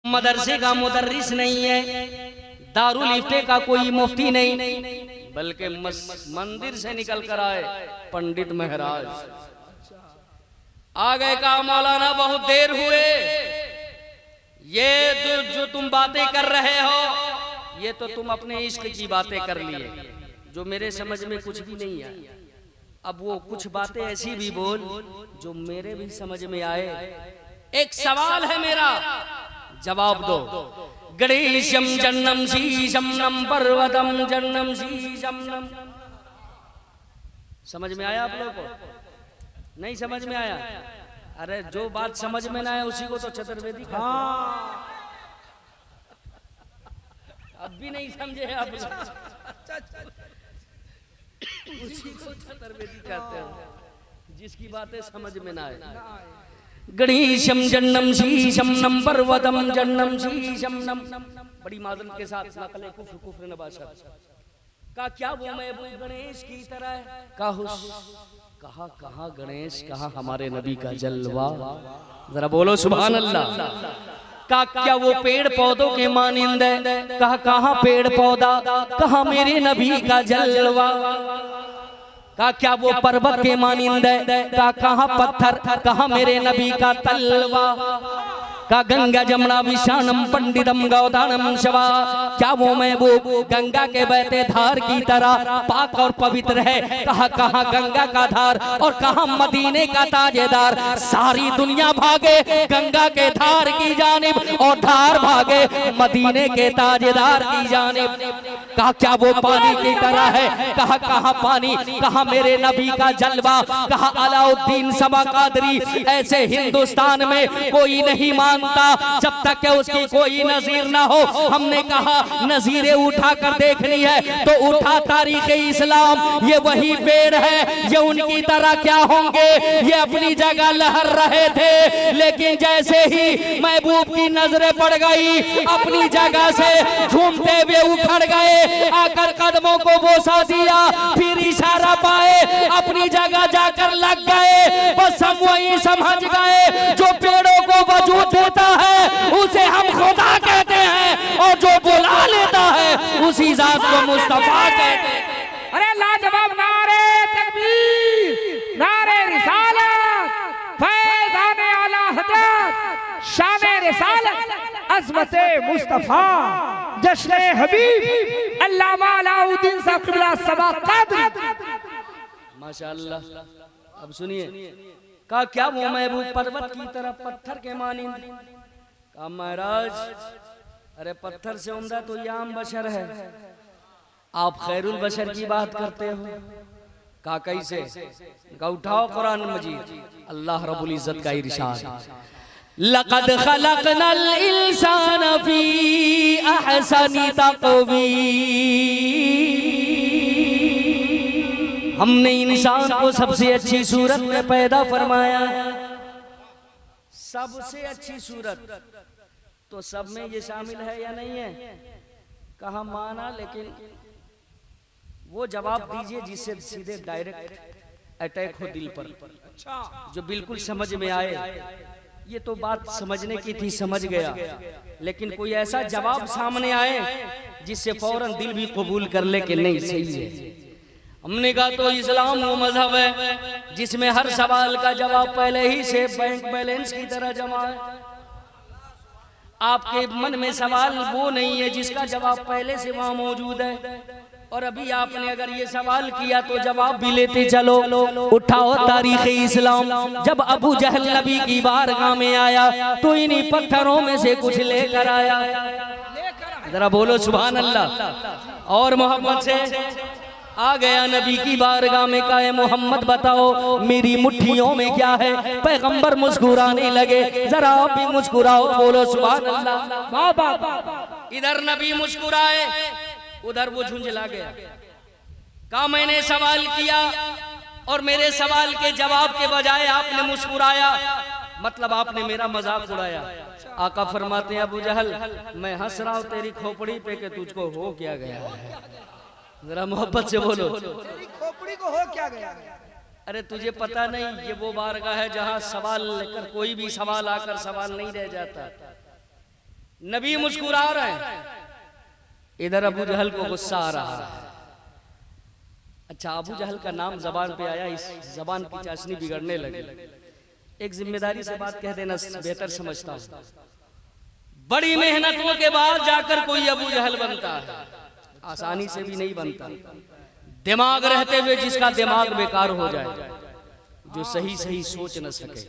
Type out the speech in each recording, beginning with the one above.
मदरसे का मुदर्रिस नहीं है, दारुल इफ्ते का कोई मुफ्ती नहीं, बल्कि मंदिर से निकल कर आए पंडित महराज आ गए। कहा मौलाना बहुत देर हुए, ये जो तुम बातें कर रहे हो ये तो तुम अपने इश्क की बातें कर लिए, जो मेरे समझ में कुछ भी नहीं है। अब वो कुछ बातें ऐसी भी बोल जो मेरे भी समझ में आए। एक सवाल है मेरा, जवाब दो। गणेशम जन्नम शीशम नम पर्वतम जन्नम शीशम नम। समझ में आया आप लोगों को? नहीं समझ में आया? अरे जो बात समझ में ना आया उसी को तो चतुर्वेदी कहते हैं। अब भी नहीं समझे आप लोग? उसी को चतुर्वेदी कहते हैं जिसकी बातें समझ में ना आए। गणेशम जन्नम शीशम नम पर्वतम जन्नम शीशम नम। बड़ी माजरत के साथ नकल कुफ्र कुफ्र नबाशत का क्या वो महबूब गणेश की तरह है? कहा कहा गणेश, कहा हमारे नबी का जलवा। जरा बोलो सुभान अल्लाह। का क्या वो पेड़ पौधों के मानिंद है? कहा कहा पेड़ पौधा, कहा मेरे नबी का जलवा। का क्या वो पर्वत के मानिंद है? का कहा पत्थर, कहा मेरे नबी का तलवा। का गंगा जमुना विशानम पंडितम गौदानम शवा। क्या वो महबूब गंगा के बहते धार की तरह पाक और पवित्र है? कहा कहा गंगा का धार और कहा मदीने का ताजेदार। सारी दुनिया भागे गंगा के धार की जानिब और धार भागे मदीने के ताजेदार की जानिब। कहा क्या वो पानी की तरह है? कहा कहा पानी, कहा मेरे नबी का जलवा। कहा अलाउद्दीन समा कादरी ऐसे हिंदुस्तान में कोई नहीं मानता जब तक कि उसकी कोई नजीर ना हो। हमने कहा नजीरें उठा कर देखनी है तो उठा तारीख इस्लाम। ये वही पेड़ है, ये उनकी तरह क्या होंगे? ये अपनी जगह लहर रहे थे, लेकिन जैसे ही महबूब की नजरें पड़ गई अपनी जगह से झूमते हुए उखड़ गए, आकर कदमों को बोसा दिया, फिर इशारा पाए अपनी जगह जाकर लग गए। बस हम वही समझ गए जो पेड़ों को वजूद देता है उसे हम खुदा कहते हैं, और जो बुला लेता है उसी जात को मुस्तफा कहते हैं। अरे लाजवाब नारे तकबीर, नारे रिसालत, फैज़ाने आला हज़रत, शाने रिसालत, अज़मते मुस्तफा, जश्न हबीब अल्लामा अलाउद्दीन साहब क़िबला सबा क़ादरी। माशाअल्लाह। अब सुनिए, कहा क्या वो महबूब पर्वत की तरह पत्थर के मानिंद? कहा महाराज अरे पत्थर से उम्दा तो ये आम बशर है, आप खैरुल बशर की बात करते हो। कहा कैसे? कहा उठाओ कुरान मजीद, अल्लाह रब्बुल इज्जत का इरशाद, लक़द खलक़नल इंसान फी अहसनी तक़वीम। हमने इंसान को सबसे अच्छी सूरत में पैदा फरमाया। सबसे अच्छी सूरत तो सब में ये शामिल है या नहीं है? कहा माना, लेकिन वो जवाब दीजिए जिससे सीधे डायरेक्ट अटैक हो दिल पर, जो बिल्कुल समझ में आए। ये तो बात समझने की थी, समझ गया, लेकिन कोई ऐसा जवाब सामने आए जिससे फौरन दिल भी कबूल कर ले कि नहीं सही है। हमने कहा तो इस्लाम वो मजहब है जिसमें हर सवाल का जवाब पहले ही से बैंक बैलेंस की तरह जमा है। आपके मन में सवाल वो नहीं है जिसका जवाब पहले से वहां मौजूद है, और अभी आपने अगर ये सवाल किया तो जवाब भी लेते चलो। उठाओ तारीख इस्लाम। जब अबू जहल नबी की बारगाह में आया तो इन्हीं पत्थरों में से कुछ लेकर आया। जरा बोलो सुभान अल्लाह। और मोहम्मद से आ गया नबी की बारगाह में, कहा मोहम्मद बताओ मेरी मुट्ठियों में क्या है? पैगंबर मुस्कुराने लगे, जरा आप भी मुस्कुराओ, बोलो सुभान अल्लाह। इधर नबी मुस्कुराए, उधर वो झुंझला गया। कहा मैंने सवाल किया और मेरे सवाल के जवाब के बजाय आपने मुस्कुराया, मतलब आपने मेरा मजाक उड़ाया। आका फरमाते हैं अबू जहल मैं हंस रहा हूं तेरी खोपड़ी पे कि तुझको हो क्या गया है? जरा मोहब्बत से बोलो, तेरी खोपड़ी को हो क्या गया? अरे तुझे पता नहीं ये वो बारगाह है जहां सवाल लेकर कोई भी सवाल आकर सवाल नहीं रह जाता। नबी मुस्कुरा रहे हैं, इधर अबू जहल को गुस्सा आ रहा है। अच्छा, अबू जहल का नाम जबान पे आया, इस जबान की चाशनी बिगड़ने लगी। एक जिम्मेदारी से बात कह देना बेहतर समझता हूं। बड़ी मेहनतों के बाद जाकर कोई अबू जहल बनता है, आसानी से भी नहीं बनता। दिमाग रहते हुए जिसका दिमाग बेकार हो जाए, जो सही सही सोच न सके,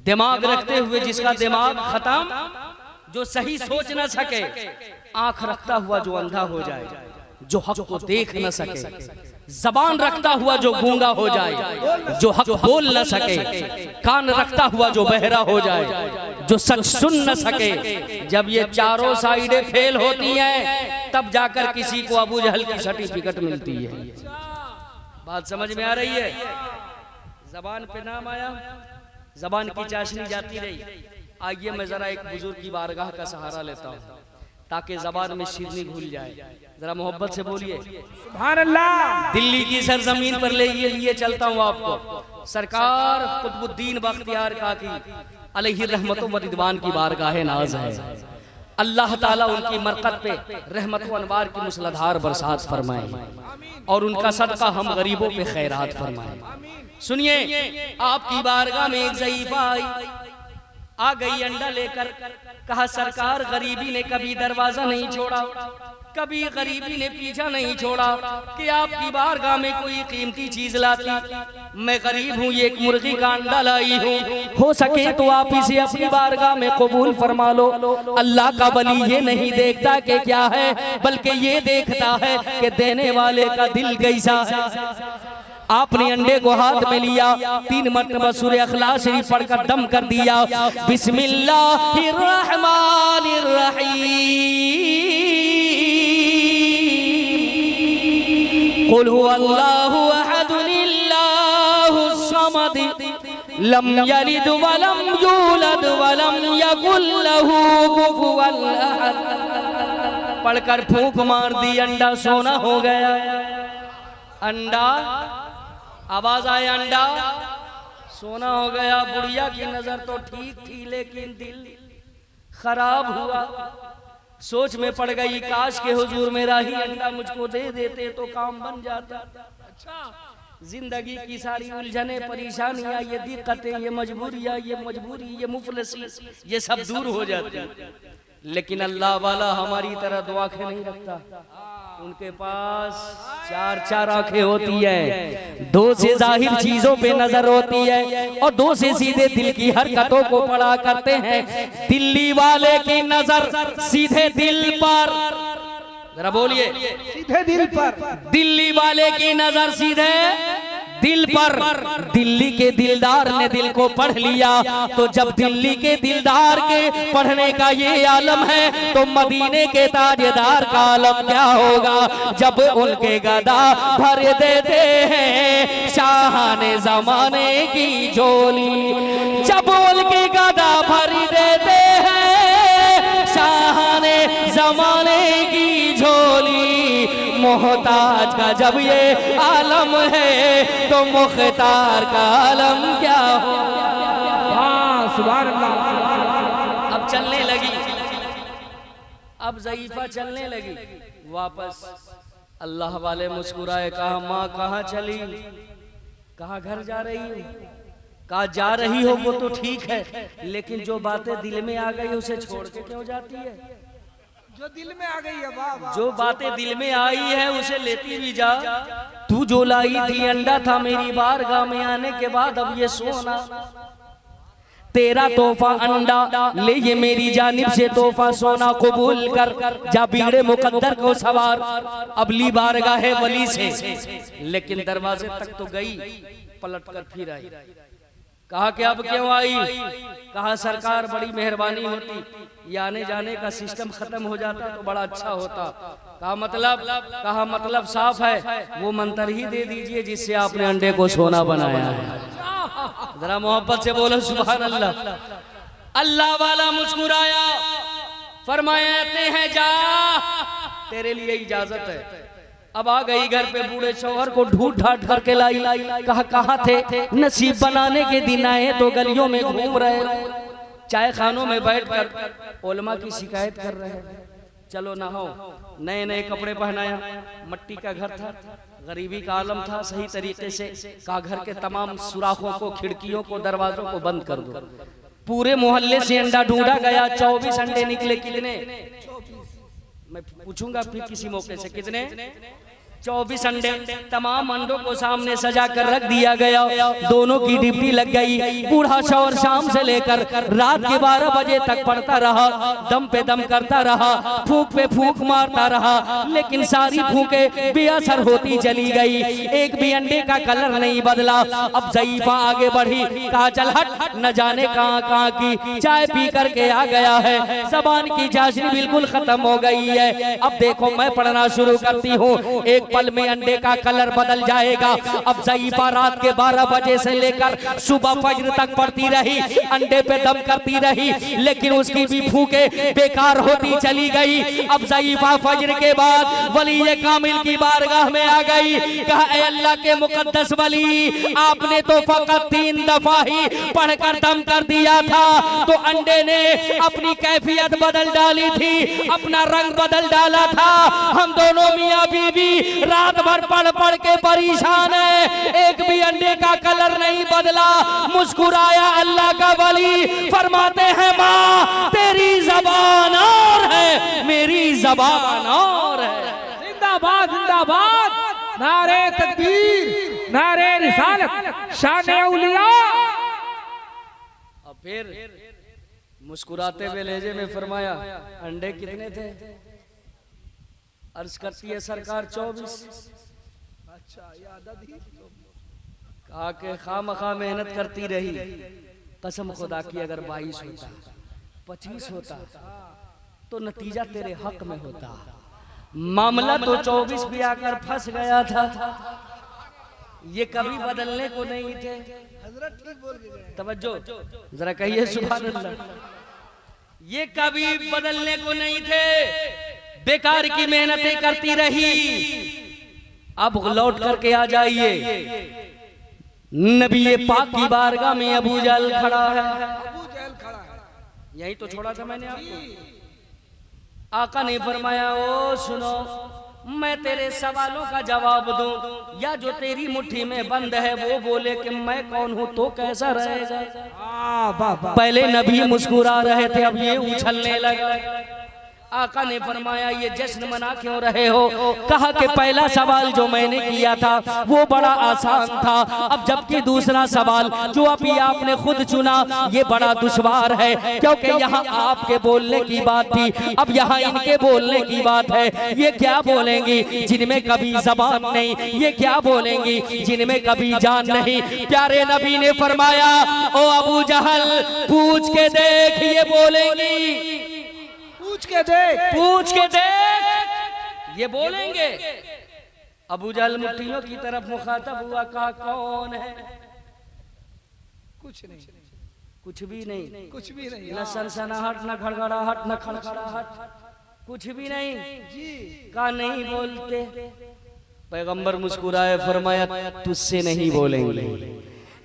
दिमाग रखते हुए जिसका दिमाग खत्म, जो सही सोच न सके, आंख रखता हुआ जो अंधा हो जाए, जो हक को देख न सके, जबान रखता हुआ जो गूंगा हो जाए, जो हक बोल न सके, कान रखता हुआ जो बहरा हो जाए, जो सच सुन न सके। जब ये चारों साइडें फेल होती हैं, तब जाकर किसी को अबू जहल की सर्टिफिकेट मिलती है। बात समझ में आ रही है? जबान पे नाम आया, जबान की चाशनी जाती रही। आइए मैं जरा एक बुजुर्ग की बारगाह का सहारा लेता हूँ ताकि जबान में शिरनी घुल जाए। जरा मोहब्बत से बोलिए सुभान अल्लाह। दिल्ली की सरजमीन पर ले लिए चलता हूँ आपको। सरकार कुतुबुद्दीन बख्तियार काकी अलैहि रहमत व रिदवान की बारगाह नाज है। अल्लाह ताला उनकी मरकत पे रहमत व अनवार की मुसलधार बरसात फरमाए और उनका सदका हम गरीबों पे खैरात फरमाए। सुनिए, आपकी बारगाह में एक ज़ईफा आ गई अंडा लेकर। कहा सरकार, गरीबी ने कभी दरवाजा नहीं छोड़ा, कभी गरीबी ने पीछा नहीं छोड़ा कि आपकी बारगाह में कोई कीमती चीज लाती। मैं गरीब हूँ, ये एक मुर्गी का अंडा लाई हूँ, हो सके तो आप इसे अपनी बारगाह में कबूल फरमा लो। अल्लाह का वली ये नहीं देखता कि क्या है, बल्कि ये देखता है कि देने वाले का दिल कैसा है। आपने अंडे को हाथ में लिया, 3 मरतबा सूरह इखलास शरीफ पढ़कर दम कर दिया। बिस्मिल्लाहिर रहमानिर रहीम, कुल हुवल्लाहु अहद अल्लाहुस समद लम यलिद व लम यूलद व लम यकुल लहू कुफुवन अहद। पढ़कर फूंक मार दी, अंडा सोना हो गया। अंडा, आवाज आए, अंडा सोना हो गया। बुढ़िया की नजर तो ठीक थी, लेकिन दिल खराब हुआ। सोच में पड़ गई, काश के हुजूर मेरा ही अंडा मुझको दे देते तो काम बन जाता। अच्छा, जिंदगी की सारी उलझने, परेशानियां, ये दिक्कतें, ये मजबूरियां, ये मुफलसी, ये सब दूर हो जाती। लेकिन अल्लाह वाला हमारी तरह दुआ के नहीं रखता। उनके पास 4 आंखें होती है, 2 से जाहिर चीजों पे नजर होती है और 2 से सीधे दिल की हरकतों को पढ़ा करते हैं। दिल्ली वाले की नजर सीधे दिल पर, जरा बोलिए सीधे दिल पर। दिल्ली वाले की नजर सीधे दिल पर। दिल्ली के दिलदार ने दिल को पढ़ लिया, तो जब दिल्ली के दिलदार के पढ़ने का ये आलम है, तो मदीने के ताजदार का आलम क्या होगा। जब उनके गदा भर देते हैं शाहाने जमाने की झोली, जब उनके गदा भर देते हैं शाहाने जमाने की झोली। मोहताज का जब ये आलम है, तो मुख्तार का आलम क्या हो। हाँ, सुभान अल्लाह। अब चलने लगी, अब ज़ईफा चलने लगी वापस। अल्लाह वाले मुस्कुराए, कहा माँ कहाँ चली, कहा घर जा रही हो। कहा जा रही हो वो तो ठीक है, लेकिन जो बातें दिल में आ गई उसे छोड़ के क्यों जाती है। जो दिल में आ गई है, वाह वाह। जो बातें दिल में आई है उसे लेती भी जा। तू जो लाई थी अंडा था मेरी बारगाह में आने के बाद, अब ये सोना तेरा तोहफा अंडा ले, ये मेरी जानिब से तोहफा सोना कबूल कर। जा बिगड़े मुकद्दर को सवार, अब ली बारगाह है वली से। लेकिन दरवाजे तक तो गई, पलट कर फिर आई। कहा कि अब क्यों आई। कहा सरकार बड़ी मेहरबानी होती, ये आने जाने का सिस्टम खत्म हो जाता तो बड़ा अच्छा होता। कहा मतलब। कहा मतलब साफ है, वो मंत्र ही दे दीजिए जिससे आपने अंडे को सोना बनाया है। जरा मोहब्बत से बोलो सुभान अल्लाह। अल्लाह वाला मुस्कुराया, फरमाते हैं जा तेरे लिए इजाजत है। अब आ गई घर पे, बूढ़े शौहर को ढूंढ ढांढ करके लाई। कहा कहाँ थे, नसीब बनाने के दिन आए तो गलियों में घूम रहे। चाय खानों में बैठकर उलमा की शिकायत कर रहे हैं, चलो नहाओ। नए नए कपड़े पहनाया, मट्टी का घर था, गरीबी का आलम था, सही तरीके से कहा घर के तमाम सुराखों को, खिड़कियों को, दरवाजों को बंद कर दो। पूरे मोहल्ले से अंडा ढूंढा गया, 24 अंडे निकले। कितने? मैं पूछूंगा फिर किसी मौके से, कितने? 24 अंडे। तमाम अंडों को सामने सजा कर रख दिया गया, दोनों की ड्यूटी लग गई। बूढ़ा शौहर शाम से लेकर रात के 12 बजे तक पड़ता रहा, दम पे दम करता रहा, फूंक पे फूंक मारता रहा, लेकिन सारी फूंके बेअसर होती चली गई। एक भी अंडे का कलर नहीं बदला। अब ज़ईफा आगे बढ़ी, कहा चल हट, न जाने कहां कहां की चाय पी करके आ गया है, जबान की चाशनी बिल्कुल खत्म हो गई है। अब देखो मैं पढ़ना शुरू करती हूँ, एक पल में अंडे का कलर बदल जाएगा। अब ज़ईफा रात के 12 बजे से लेकर सुबह फज्र तक पड़ती रही, अंडे पे दम करती रही, लेकिन उसकी भी फूंके बेकार होती चली गई। अब ज़ईफा फज्र के बाद वली कामिल की बारगाह में आ गई, कहा ऐ अल्लाह के मुकद्दस वली, आपने तो फकत 3 दफा ही पढ़कर दम कर दिया था, तो अंडे ने अपनी कैफियत बदल डाली थी, अपना रंग बदल डाला था। हम दोनों मियां बीवी रात भर पढ़ पढ़ के परेशान है, एक भी अंडे का कलर नहीं बदला। मुस्कुराया अल्लाह का वली, फरमाते हैं माँ तेरी जबान और है, मेरी जबान और है। जिंदाबाद जिंदाबाद, नारे तकबीर, नारे रिसालत, शान औलिया। अब फिर मुस्कुराते हुए लहजे में फरमाया अंडे कितने थे? अर्ज करती है सरकार 24। अच्छा याद कहा के खामखा मेहनत करती रही, कसम खुदा की अगर 22 होता, 25 होता तो नतीजा तेरे हक में होता। मामला तो 24 भी आकर फंस गया था, ये कभी बदलने को नहीं थे। हजरत ठीक बोल गए, तवज्जो जरा कहिए सुभान अल्लाह। ये कभी बदलने को नहीं थे, बेकार की मेहनतें करती रही। अब लौट करके आ जाइए, नबी पाक की बारगाह में अबू जहल खड़ा है। अबू जहल खड़ा है, यही तो छोड़ा था मैंने आपको। आका ने फरमाया ओ सुनो, मैं तेरे सवालों का जवाब दूं या जो तेरी मुट्ठी में बंद है वो बोले कि मैं कौन हूं, तो कैसा रहेगा? पहले नबी मुस्कुरा रहे थे, अब ये उछलने लगे। आका ने फरमाया ये जश्न मना क्यों रहे हो? कहा कि पहला सवाल जो मैंने किया था वो बड़ा आसान था, अब जबकि दूसरा सवाल जो अभी आपने खुद चुना ये बड़ा दुश्वार है, क्योंकि यहाँ आपके बोलने की बात थी, अब यहाँ इनके बोलने की बात है। ये क्या बोलेंगी जिनमें कभी जबान नहीं, ये क्या बोलेंगी जिनमें कभी जान नहीं? प्यारे नबी ने फरमाया ओ अबू जहल पूछ के देख, ये बोलेंगी, पूछ के देख, पूछ के देख, ये बोलेंगे। अबू जहल मुट्ठियों की तरफ मुखातब हुआ, कहा कौन है? कुछ नहीं, कुछ भी नहीं, कुछ भी नहीं, न सनसनाहट, न खड़खड़ाहट, न खड़खड़ाहट, कुछ भी नहीं जी। कहा नहीं बोलते। पैगंबर मुस्कुराए, फरमाया तुझसे नहीं बोलेंगे,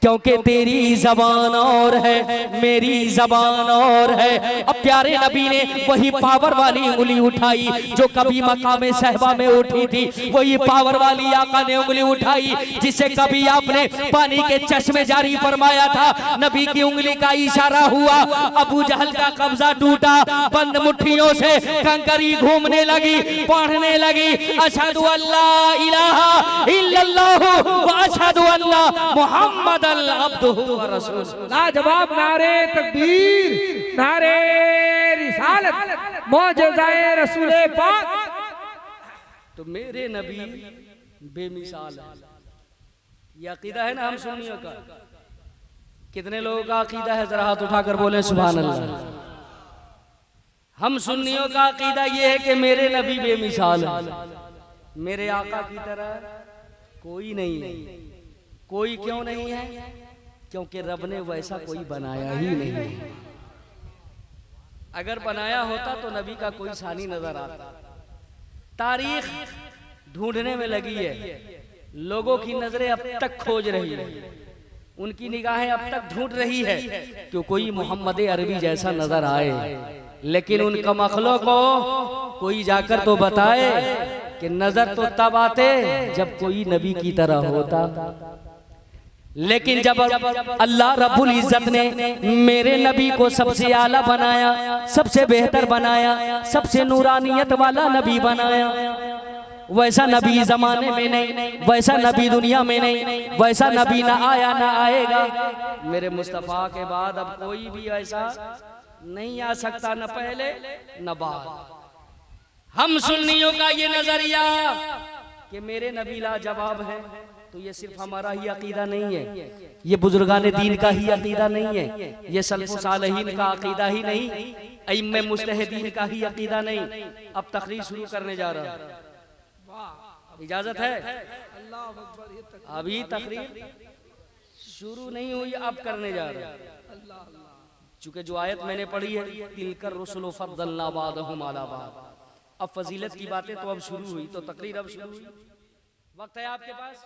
क्योंकि तेरी जबान और है, मेरी जबान और है। अब प्यारे नबी ने वही पावर वाली उंगली उठाई जो कभी मकामे सहबा में उठी थी, वही पावर वाली आका ने उंगली उठाई जिसे कभी आपने पानी के चश्मे जारी फरमाया था। नबी की उंगली का इशारा हुआ, अबू जहल का कब्जा टूटा, बंद मुट्ठियों से कंकरी घूमने लगी, पढ़ने लगी अशहदु अल्ला इलाहा इल्लल्लाहु व अशहदु अन्ना मुहम्मद लाजवाब, नारे तकबीर, नारे रिसालत, मौजज़ाए रसूल पाक। तो मेरे नबी बेमिसाल है, ये अकीदा है ना हम सुन्नियों का। कितने लोगों का अकीदा है, जरा हाथ उठाकर बोले सुभान अल्लाह। हम सुन्नियों का अकीदा ये है कि मेरे नबी बेमिसाल है, मेरे आका की तरह कोई नहीं है। कोई क्यों नहीं है? क्योंकि रब ने वैसा कोई बनाया ही नहीं। अगर बनाया होता तो नबी का कोई सानी नजर आता। तारीख ढूंढने में लगी है, लोगों की नजरें अब तक खोज रही है, उनकी निगाहें अब तक ढूंढ रही है कि कोई मोहम्मद अरबी जैसा नजर आए, लेकिन उन कमखलों को कोई जाकर तो बताए कि नजर तो तब आते जब कोई नबी की तरह होता। लेकिन जब अल्लाह रब्बुल इज्जत ने मेरे नबी को सबसे आला बनाया, सबसे बेहतर बनाया, सबसे नूरानियत वाला नबी बनाया, वैसा नबी जमाने में नहीं, वैसा नबी दुनिया में नहीं, वैसा नबी ना आया ना आएगा। मेरे मुस्तफ़ा के बाद अब कोई भी ऐसा नहीं आ सकता, न पहले न बाद। हम सुन्नियों का ये नजरिया कि मेरे नबी लाजवाब है, तो ये सिर्फ हमारा ही अकीदा नहीं है, ये बुजुर्गान दीन का ही अकीदा नहीं है, ये सल्फ़ो सालहीन का अकीदा ही नहीं, अइम्मे मुज्तहिदीन का ही अकीदा नहीं। अब तकरीर शुरू करने जा रहा हूं, इजाजत है? अभी तकरीर शुरू नहीं हुई, अब करने जा रहा हूं। चूंकि जो आयत मैंने पढ़ी है, तिलकर रुसुल फद्दलना बादहुम अला बाद, अब फजीलत की बातें तो अब शुरू हुई, तो तकरीर अब शुरू हुई। वक्त है आपके पास।